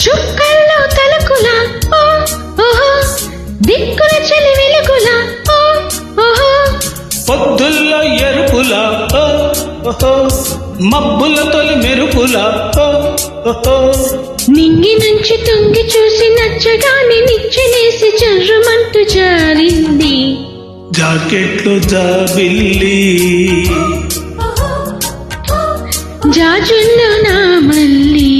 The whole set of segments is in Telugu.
చుక్కల్లో తలకులా ఓహో దిక్కుల చలి వెలుగులా ఓహో పొద్దుల్లో ఎరుపులా ఓహో మబ్బుల తొలి మెరుపులా ఓహో నింగి నుంచి తొంగి చూసి నచ్చగానే నిచ్చనేసి జర్రుమంటూ జారింది జాకెట్లో జాబిల్లి జాజుల్లో నా మల్లి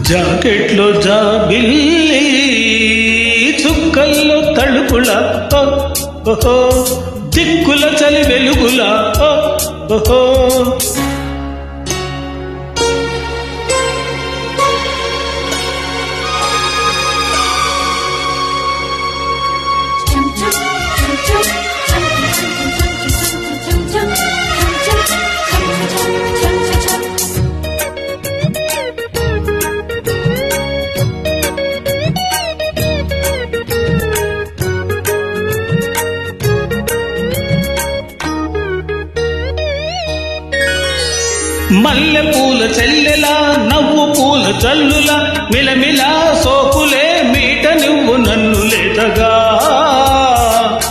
జాకెట్లో జాబిల్లి చుక్కల్లో తడుపుల ఓహో దిక్కుల చలి వెలుగుల ఓహో మల్లె పూల చెల్లెలా నవ్వు పూల జల్లులా మిలమిలా సోకులే మీట నువ్వు నన్ను లేతగా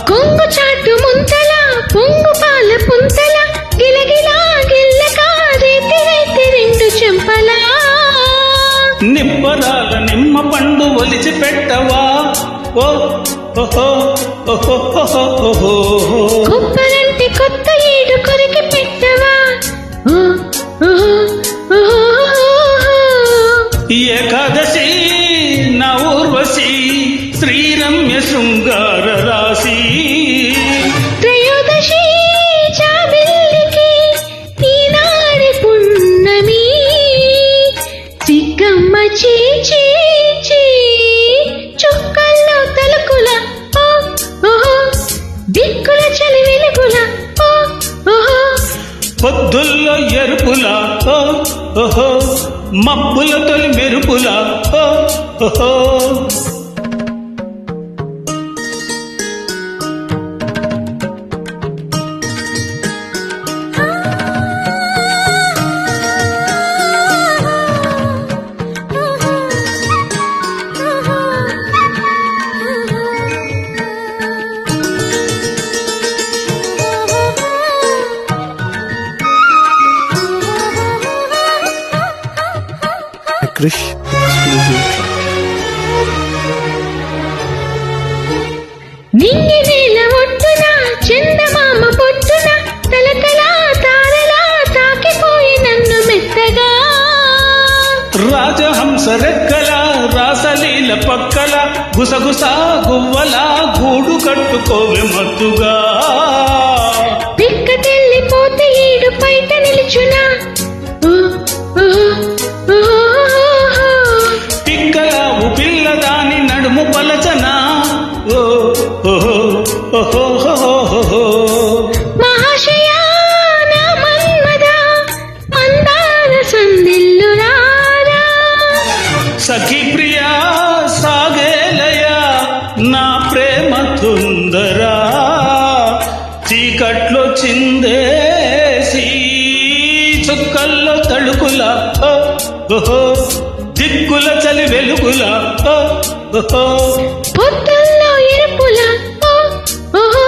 కొంగు చాటు ముంతల పొంగు పాల పుంతల గిలగిలా గిల్లకా రేతి రేతి రెండు చెంపలా నిబ్బరాల నిమ్మ పండు ఒలిచి పెట్టవా ఓహో కొప్పలంటి కొత్త ఏడు కొరికి పెట్టవా ఏకాదశి నా ఊర్వశి శ్రీరమ్య శృంగార రాశి త్రయోదశి జాబిల్లికి ఈనాడి పున్నమి సిగ్గమ్మ చీచీ చుక్కల్లో తలుకుల ఓహో దిక్కుల చలి వెలుగుల ఓహో పొద్దుల్లో ఎరుపులా ఓహో మబ్బుల తొలి మెరుపులా ఓహో Krish exclusive track. నింగి నేల ఒట్టున చందమామ పొట్టున తలతలా తారలా తాకిపోయి నన్ను మెత్తగా రాజహంస రెక్కల రాసలీల పక్కల గుసగుస గువ్వల గూడు కట్టుకోవే మత్తుగా పిక్క తెల్లిపోతే ఈడు పైట నిలుచునా పిక్కలావు పిల్లదాని నడుము పలచనా మహాశయా నా మన్మదా మందార సందిల్లు రారా సఖి ప్రియా సాగేలయా నా ప్రేమ తుందరా చీకట్లో చిందేసి చుక్కల్లో తడుకుల ఓహో దిక్కుల చలి వెలుగుల ఓహో పొద్దుల్లో ఎరుపుల ఓహో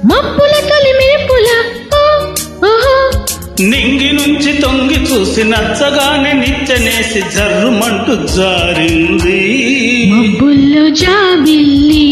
మబ్బుల తొలి మెరుపుల ఓహో నింగి నుంచి తొంగి చూసి నచ్చగానే నిచ్చనేసి జర్రుమంటూ జారింది మబ్బుల్లో జాబిల్లి